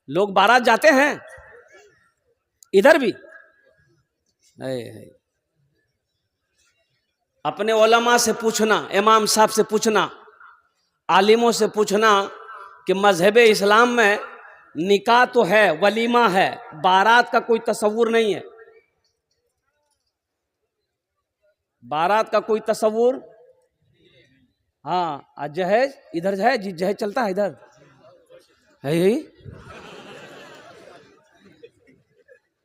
लोग बारात जाते हैं इधर भी। अपने उलमा से पूछना, इमाम साहब से पूछना, आलिमों से पूछना कि मजहब इस्लाम में निकाह तो है, वलीमा है, बारात का कोई तस्वुर नहीं है। बारात का कोई तस्वुर, हाँ, जहेज इधर है जी, जहेज चलता है इधर है यही।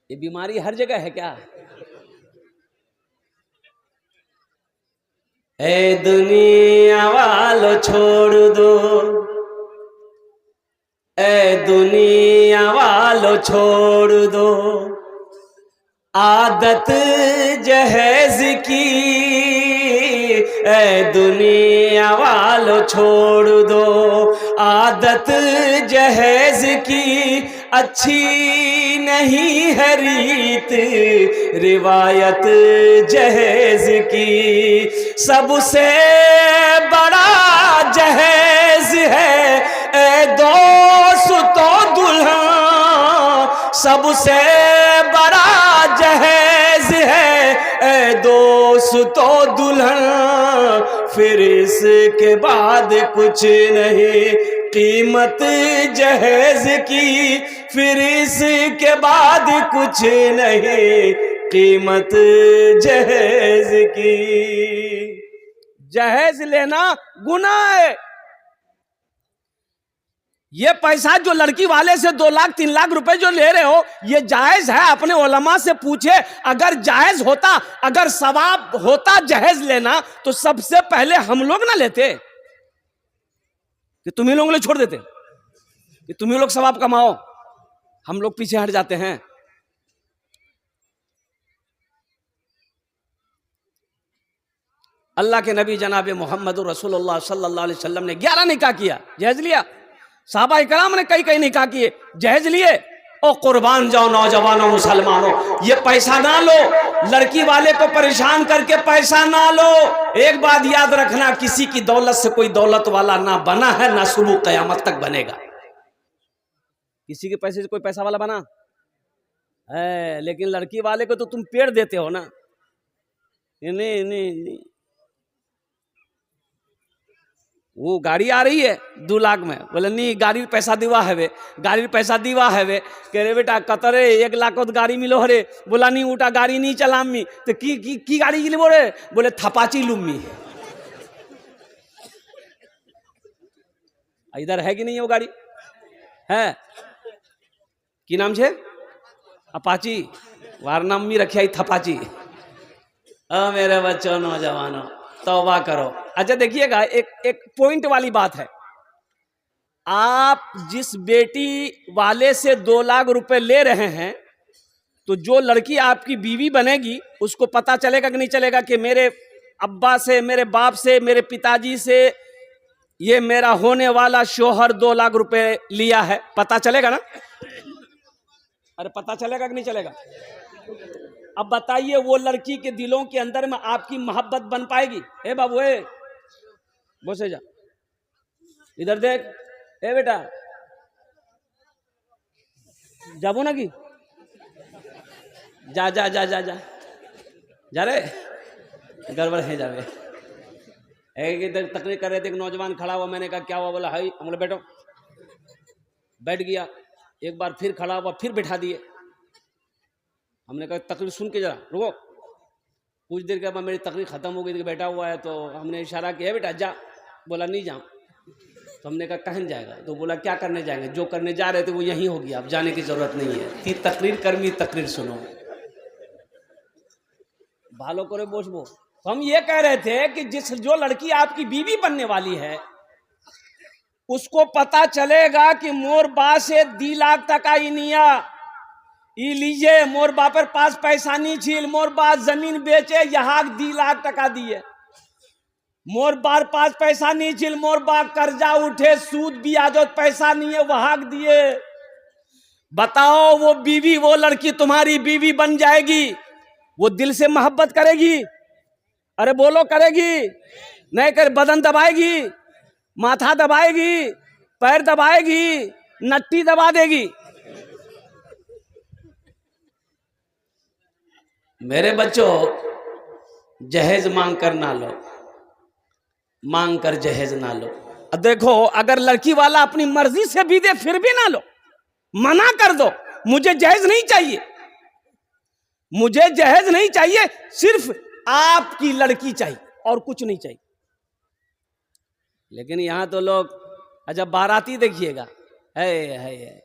ये बीमारी हर जगह है क्या? ए दुनिया वालों छोड़ दो, ए दुनिया वालों छोड़ दो, आदत जहेज की, ए दुनिया वालों छोड़ दो, आदत जहेज की, अच्छी नहीं है रीत रिवायत जहेज की, सबसे बड़ा जहेज है ए दोस्तों दुल्हन, सबसे बड़ा जहेज है ए दोस्तों दुल्हन, फिर इसके बाद कुछ नहीं कीमत जहेज की, फिर इसके बाद कुछ नहीं कीमत जहेज की। जहेज लेना गुनाह है। ये पैसा जो लड़की वाले से 2 लाख 3 लाख रुपए जो ले रहे हो, ये जायज है? अपने उलमा से पूछे, अगर जायज होता, अगर सवाब होता जहेज लेना, तो सबसे पहले हम लोग ना लेते कि तुम्ही लोगों ने छोड़ देते कि तुम्ही लोग सवाब कमाओ, हम लोग पीछे हट जाते हैं। अल्लाह के नबी जनाब मोहम्मद रसूलुल्लाह सल्लल्लाहु अलैहि वसल्लम ने 11 निकाह किया, जहेज लिया। साहबा इकराम ने कई निकाह किए, जहेज लिए। ओ कुर्बान जाओ नौजवानों मुसलमानों, ये पैसा ना लो, लड़की वाले को परेशान करके पैसा ना लो। एक बात याद रखना, किसी की दौलत से कोई दौलत वाला ना बना है, ना सुबह कयामत तक बनेगा। किसी के पैसे से कोई पैसा वाला बना है, लेकिन लड़की वाले को तो तुम पेड़ देते हो ना। नहीं नहीं नहीं, वो गाड़ी आ रही है 2 लाख में, बोले नहीं गाड़ी पैसा दीवा है वे, गाड़ी पैसा दीवा है वे, कह रे बेटा कतरे 1 लाख तो गाड़ी मिलो हरे, बोला नहीं उठा गाड़ी नहीं चलामी, तो की गाड़ी की बोले, बोले थपाची लुम्मी। इधर है कि नहीं वो गाड़ी है, की नाम छे अपाची, वार नाम भी रखिया थपाची। मेरे बच्चों नौजवानों तौबा करो। अच्छा देखिएगा, एक पॉइंट वाली बात है, आप जिस बेटी वाले से 2 लाख रुपए ले रहे हैं, तो जो लड़की आपकी बीवी बनेगी उसको पता चलेगा कि नहीं चलेगा कि मेरे अब्बा से, मेरे बाप से, मेरे पिताजी से ये मेरा होने वाला शोहर 2 लाख रुपए लिया है? पता चलेगा ना? अरे पता चलेगा कि नहीं चलेगा? अब बताइए, वो लड़की के दिलों के अंदर में आपकी मोहब्बत बन पाएगी? ए बाबू, ए बोसे जा, इधर देख, ए बेटा जाबो ना की, जा जा जा जा जा जा रे, गड़बड़ है जावे। एक तकरीर कर रहे थे, एक नौजवान खड़ा हुआ, मैंने कहा क्या हुआ? बोला हाई, हम बोले बैठो, बैठ गया। एक बार फिर खड़ा हुआ, फिर बैठा दिए। हमने कहा तकरीर सुन के जरा रुको। कुछ देर के बाद मेरी तकरीर खत्म हो गई थी, बैठा हुआ है, तो हमने इशारा किया बेटा जा, बोला नहीं जाऊँ। तो हमने कहा कहाँ जाएगा? तो बोला क्या करने जाएंगे, जो करने जा रहे थे वो यहीं होगी, अब जाने की जरूरत नहीं है। ती तकरीर कर्मी तकरीर सुनो, भालो करे बोसबो। तो हम ये कह रहे थे कि जो लड़की आपकी बीवी बनने वाली है, उसको पता चलेगा कि मोर बा से 2 लाख तक आई निया, ई लीजिए मोर बापर पास पैसा नहीं छील, मोर बा जमीन बेचे यहाँ 2 लाख टका दिए, मोर बार पास पैसा नहीं छील, मोर बा कर्जा उठे, सूद ब्याज पैसा नहीं है वहां दिए। बताओ, वो बीवी, वो लड़की तुम्हारी बीवी बन जाएगी, वो दिल से मोहब्बत करेगी? अरे बोलो, करेगी? नहीं कर, बदन दबाएगी, माथा दबाएगी, पैर दबाएगी, नट्टी दबा देगी। मेरे बच्चों, जहेज मांग कर ना लो, मांग कर जहेज ना लो। देखो, अगर लड़की वाला अपनी मर्जी से भी दे फिर भी ना लो, मना कर दो, मुझे जहेज नहीं चाहिए, मुझे जहेज नहीं चाहिए, सिर्फ आपकी लड़की चाहिए और कुछ नहीं चाहिए। लेकिन यहां तो लोग, अच्छा बाराती देखिएगा, है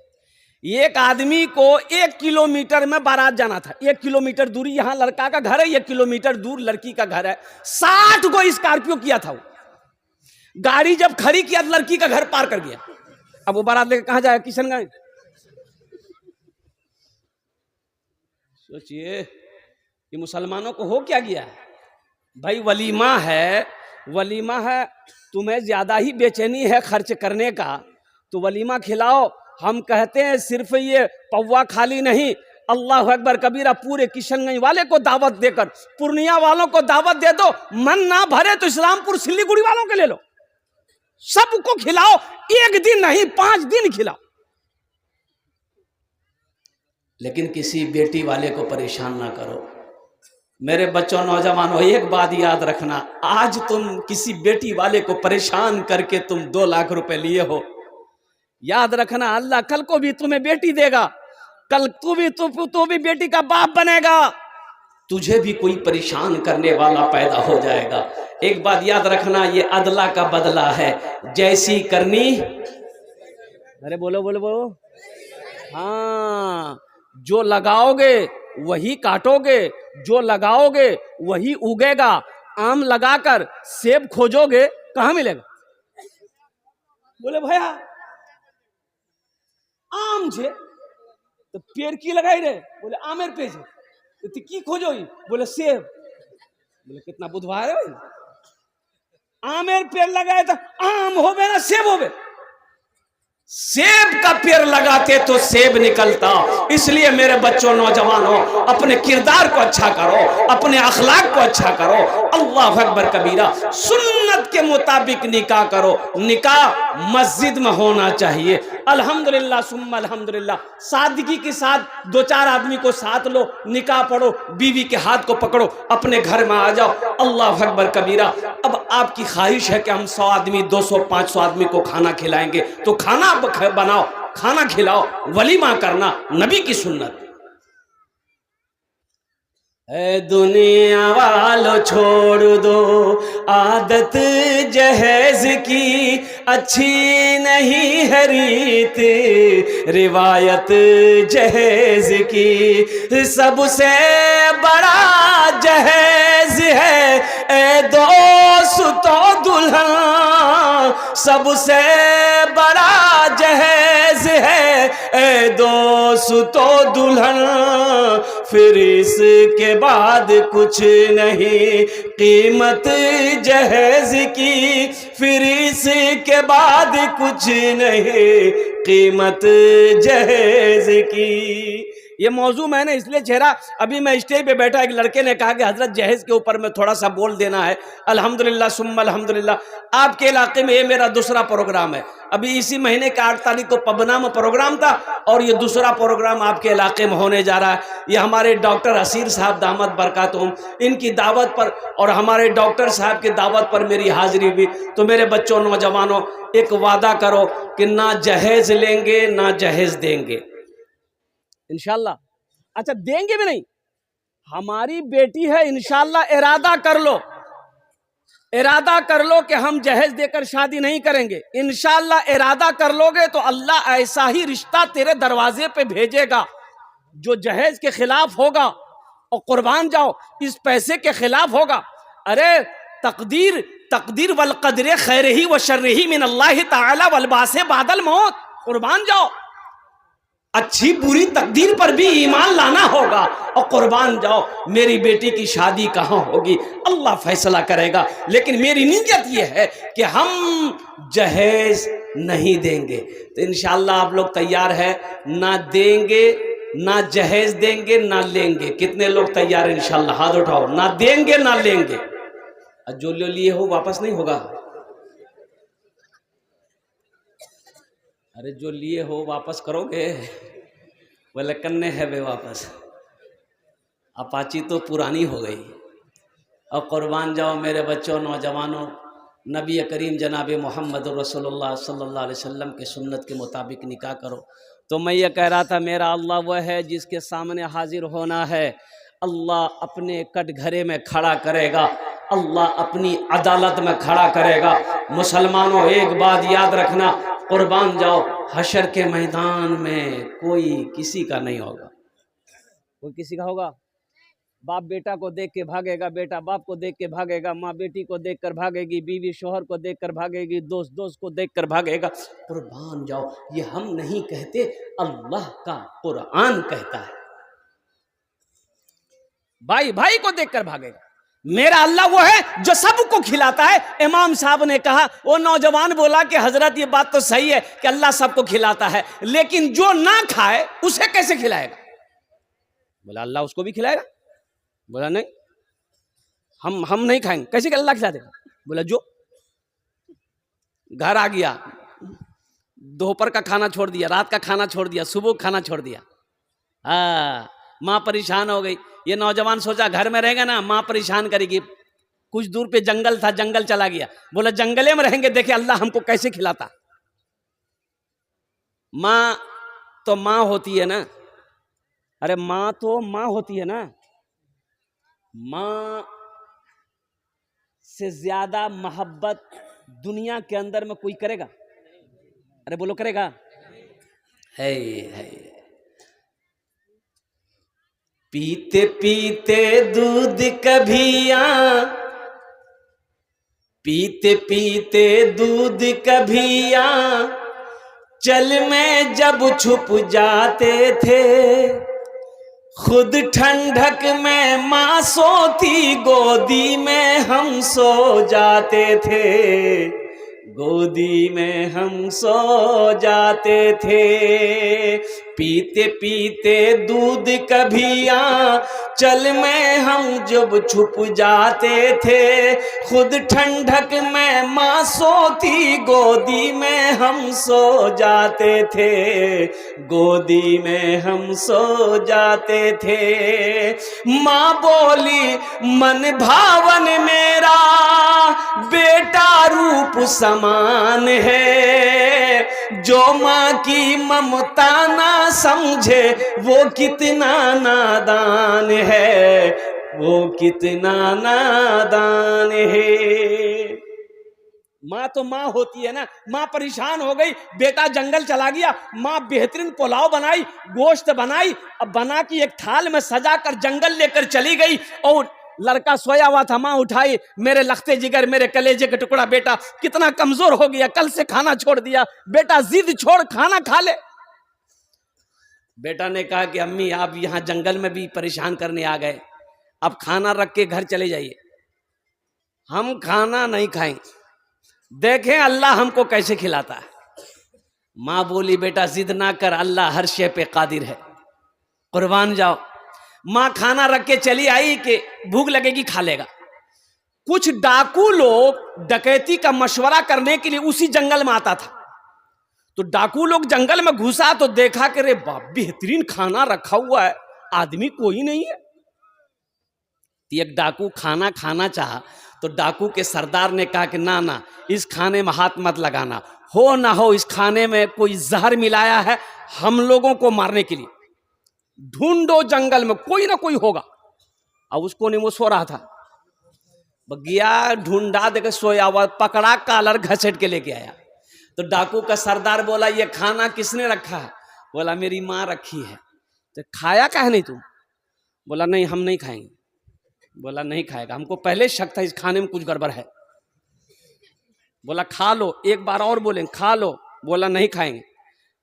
एक आदमी को 1 किलोमीटर में बारात जाना था, 1 किलोमीटर दूरी, यहां लड़का का घर है, 1 किलोमीटर दूर लड़की का घर है, 60 को स्कॉर्पियो किया था वो। गाड़ी जब खड़ी किया तो लड़की का घर पार कर गया। अब वो बारात लेकर कहां जाएगा? किशनगंज। सोचिए कि मुसलमानों को हो क्या गया है भाई। वलीमा है, वलीमा है, तुम्हें ज्यादा ही बेचैनी है खर्च करने का तो वलीमा खिलाओ। हम कहते हैं सिर्फ ये पौवा खाली नहीं, अल्लाह अकबर कबीरा, पूरे किशनगंज वाले को दावत देकर, पूर्णिया वालों को दावत दे दो। मन ना भरे तो इस्लामपुर सिल्लीगुड़ी वालों के ले लो, सबको खिलाओ, 1 दिन नहीं 5 दिन खिलाओ। लेकिन किसी बेटी वाले को परेशान ना करो। मेरे बच्चों, नौजवानों, एक बात याद रखना, आज तुम किसी बेटी वाले को परेशान करके तुम 2 लाख रुपए लिए हो, याद रखना अल्लाह कल को भी तुम्हें बेटी देगा, कल तू भी बेटी का बाप बनेगा, तुझे भी कोई परेशान करने वाला पैदा हो जाएगा। एक बात याद रखना, ये अदला का बदला है, जैसी करनी, अरे बोलो बोलो बोलो, हाँ, जो लगाओगे वही काटोगे, जो लगाओगे वही उगेगा। आम लगाकर सेब खोजोगे कहां मिलेगा? बोले भैया आम छे तो पेड़ की लगाई रे? बोले आमेर पे छे तो की खोजो? बोले सेब। बोले कितना बुधवार है भाई, आमेर पेड़ लगाए तो आम होवे ना सेब होवे? सेब का पेड़ लगाते तो सेब निकलता। इसलिए मेरे बच्चों, नौजवानों, अपने किरदार को अच्छा करो, अपने अखलाक को अच्छा करो, अल्लाह अकबर कबीरा, सुन्नत के मुताबिक निकाह करो। निकाह मस्जिद में होना चाहिए। अल्हम्दुलिल्लाह सुम्मा अल्हम्दुलिल्लाह, सादगी के साथ 2-4 आदमी को साथ लो, निकाह पढ़ो, बीवी के हाथ को पकड़ो, अपने घर में आ जाओ। अल्लाह अकबर कबीरा। अब आपकी ख्वाहिश है कि हम 100 आदमी, 200-500 आदमी को खाना खिलाएंगे, तो खाना बनाओ, खाना खिलाओ, वलीमा करना नबी की सुन्नत। ऐ दुनिया वालों छोड़ दो आदत जहेज की, अच्छी नहीं है रीत रिवायत जहेज की। सबसे बड़ा जहेज है ऐ दोस्तों दुल्हन, सबसे बड़ा जहेज है ऐ दोस्तों दुल्हन। फिर इसके बाद कुछ नहीं कीमत जहेज की, फिर इसके बाद कुछ नहीं कीमत जहेज की। ये मौजू मैंने इसलिए छेड़ा, अभी मैं स्टेज पे बैठा, एक लड़के ने कहा कि हजरत जहेज के ऊपर में थोड़ा सा बोल देना है। अल्हम्दुलिल्लाह सुम्मा अल्हम्दुलिल्लाह, आपके इलाके में ये मेरा दूसरा प्रोग्राम है। अभी इसी महीने के 8 तारीख को पबना में प्रोग्राम था और ये दूसरा प्रोग्राम आपके इलाके में होने जा रहा है। ये हमारे डॉक्टर असीर साहब दामद बरकातुहुम, इनकी दावत पर और हमारे डॉक्टर साहब की दावत पर मेरी हाजिरी भी। तो मेरे बच्चों, नौजवानों, एक वादा करो कि ना जहेज लेंगे ना जहेज देंगे, इंशाल्लाह। अच्छा देंगे भी नहीं, हमारी बेटी है, इंशाल्लाह इरादा कर लो, इरादा कर लो कि हम जहेज देकर शादी नहीं करेंगे। इंशाल्लाह इरादा कर लोगे तो अल्लाह ऐसा ही रिश्ता तेरे दरवाजे पे भेजेगा जो जहेज के खिलाफ होगा। और कुर्बान जाओ, इस पैसे के खिलाफ होगा। अरे तकदीर तकदीर वल कदरे खैरही व शर्रही मिन अल्लाह ताला वल बासे बादल मौत। कुर्बान जाओ, अच्छी बुरी तकदीर पर भी ईमान लाना होगा और कुर्बान जाओ। मेरी बेटी की शादी कहाँ होगी अल्लाह फैसला करेगा, लेकिन मेरी नीयत यह है कि हम जहेज नहीं देंगे। तो इंशाअल्लाह आप लोग तैयार है? ना देंगे, ना जहेज देंगे, ना लेंगे। कितने लोग तैयार हैं? इंशाअल्लाह हाथ उठाओ। ना देंगे ना लेंगे। जो लिए हो वापस नहीं होगा। अरे जो लिए हो वापस करोगे? बोले कन्ने है वे वापस। अपाची तो पुरानी हो गई। और कुर्बान जाओ मेरे बच्चों, नौजवानों, नबी करीम जनाब मोहम्मद रसूलुल्लाह सल्लल्लाहु अलैहि वसल्लम के सुन्नत के मुताबिक निकाह करो। तो मैं ये कह रहा था, मेरा अल्लाह वह है जिसके सामने हाजिर होना है। अल्लाह अपने कटघरे में खड़ा करेगा, अल्लाह अपनी अदालत में खड़ा करेगा। मुसलमानों, एक बात याद रखना, कुर्बान जाओ, हशर के मैदान में कोई किसी का नहीं होगा। कोई किसी का होगा? बाप बेटा को देख के भागेगा, बेटा बाप को देख के भागेगा, माँ बेटी को देख कर भागेगी, बीवी शोहर को देख कर भागेगी, दोस्त दोस्त को देख कर भागेगा। कुर्बान जाओ, ये हम नहीं कहते, अल्लाह का कुरान कहता है। भाई भाई को देख कर भागेगा। मेरा अल्लाह वो है जो सबको खिलाता है। इमाम साहब ने कहा, वो नौजवान बोला कि हजरत ये बात तो सही है कि अल्लाह सबको खिलाता है, लेकिन जो ना खाए उसे कैसे खिलाएगा? बोला अल्लाह उसको भी खिलाएगा। बोला नहीं, हम नहीं खाएंगे। कैसे कि अल्लाह खिला देगा? बोला जो घर आ गया, दोपहर का खाना छोड़ दिया, रात का खाना छोड़ दिया, सुबह का खाना छोड़ दिया। हाँ, माँ परेशान हो गई। ये नौजवान सोचा घर में रहेगा ना, माँ परेशान करेगी। कुछ दूर पे जंगल था, जंगल चला गया। बोला जंगले में रहेंगे, देखे अल्लाह हमको कैसे खिलाता। माँ तो माँ होती है ना, अरे माँ तो माँ होती है ना। माँ से ज्यादा मोहब्बत दुनिया के अंदर में कोई करेगा? अरे बोलो, करेगा? है। पीते पीते दूध कभिया, पीते पीते दूध कभिया, चल में जब छुप जाते थे, खुद ठंडक में माँ सोती, गोदी में हम सो जाते थे, गोदी में हम सो जाते थे। पीते पीते दूध कभिया, चल में हम जब छुप जाते थे, खुद ठंडक में माँ सोती, गोदी में हम सो जाते थे, गोदी में हम सो जाते थे। माँ बोली मन भावन मेरा बेटा रूप समान है, जो माँ की ममता ना समझे वो कितना नादान है, वो कितना नादान है। माँ तो माँ होती है ना। माँ परेशान हो गई, बेटा जंगल चला गया, माँ बेहतरीन पुलाव बनाई, गोश्त बनाई, अब बना की एक थाल में सजा कर जंगल लेकर चली गई। और लड़का सोया हुआ था, माँ उठाई, मेरे लखते जिगर, मेरे कलेजे का टुकड़ा, बेटा कितना कमजोर हो गया, कल से खाना छोड़ दिया, बेटा जिद छोड़ खाना खा ले। बेटा ने कहा कि अम्मी आप यहाँ जंगल में भी परेशान करने आ गए, अब खाना रख के घर चले जाइए, हम खाना नहीं खाएंगे, देखें अल्लाह हमको कैसे खिलाता है। माँ बोली बेटा जिद ना कर, अल्लाह हर शे पे कादिर है, कुर्बान जाओ। माँ खाना रख के चली आई कि भूख लगेगी खा लेगा। कुछ डाकू लोग डकैती का मशवरा करने के लिए उसी जंगल में आता था। तो डाकू लोग जंगल में घुसा तो देखा कि रे बाप बेहतरीन खाना रखा हुआ है, आदमी कोई नहीं है। एक डाकू खाना खाना चाहा तो डाकू के सरदार ने कहा कि ना ना, इस खाने में हाथ मत लगाना, हो ना हो इस खाने में कोई जहर मिलाया है हम लोगों को मारने के लिए, ढूंढो जंगल में कोई ना कोई होगा। अब उसको नहीं, वो सो रहा था, गया ढूंढा, देखे सोया हुआ, पकड़ा, कालर घसीट के लेके आया। तो डाकू का सरदार बोला ये खाना किसने रखा है? बोला मेरी माँ रखी है। तो खाया काहे नहीं तुम? बोला नहीं हम नहीं खाएंगे। बोला नहीं खाएगा, हमको पहले शक था इस खाने में कुछ गड़बड़ है। बोला खा लो, एक बार और बोले खा लो, बोला नहीं खाएंगे।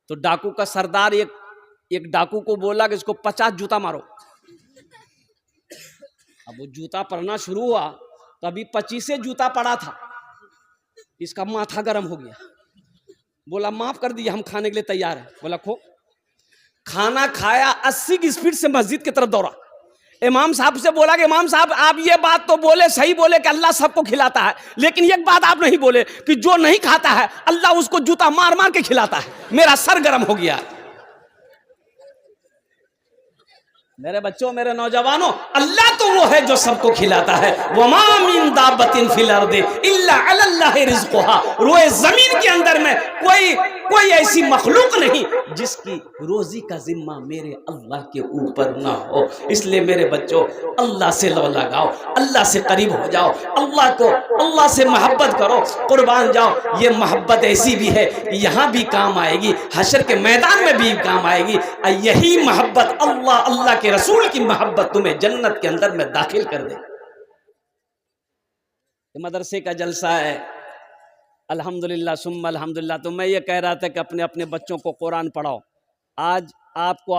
तो डाकू का सरदार एक डाकू को बोला कि इसको 50 जूता मारो। अब वो जूता पड़ना शुरू हुआ तो अभी 25 जूता पड़ा था, इसका माथा गर्म हो गया। बोला माफ कर दिया, हम खाने के लिए तैयार है। बोला खो। खाना खाया, 80 की स्पीड से मस्जिद की तरफ दौड़ा। इमाम साहब से बोला कि इमाम साहब आप ये बात तो बोले, सही बोले कि अल्लाह सबको खिलाता है, लेकिन एक बात आप नहीं बोले कि जो नहीं खाता है अल्लाह उसको जूता मार मार के खिलाता है। मेरा सर गर्म हो गया। मेरे बच्चों, मेरे नौजवानों, अल्लाह तो वो है जो सबको खिलाता है। वमा मिन दाबतिन फिल अर्दि इल्ला अलल्लाहि रिज़्क़ुहा। रोए जमीन के अंदर में कोई ऐसी मखलूक नहीं जिसकी रोजी का जिम्मा मेरे अल्लाह के ऊपर ना हो। इसलिए मेरे बच्चों, अल्लाह से लो लगाओ, अल्लाह से करीब हो जाओ, अल्लाह से मोहब्बत करो, कुर्बान जाओ। ये मोहब्बत ऐसी भी है कि यहाँ भी काम आएगी, हशर के मैदान में भी काम आएगी। यही मोहब्बत अल्लाह के रसूल की मोहब्बत तुम्हें जन्नत के अंदर में दाखिल कर दे। ये मदरसे का जलसा है, अल्हम्दुलिल्लाह सुम्मा अल्हम्दुलिल्लाह। तो मैं ये कह रहा था कि अपने अपने बच्चों को कुरान पढ़ाओ। आज आपको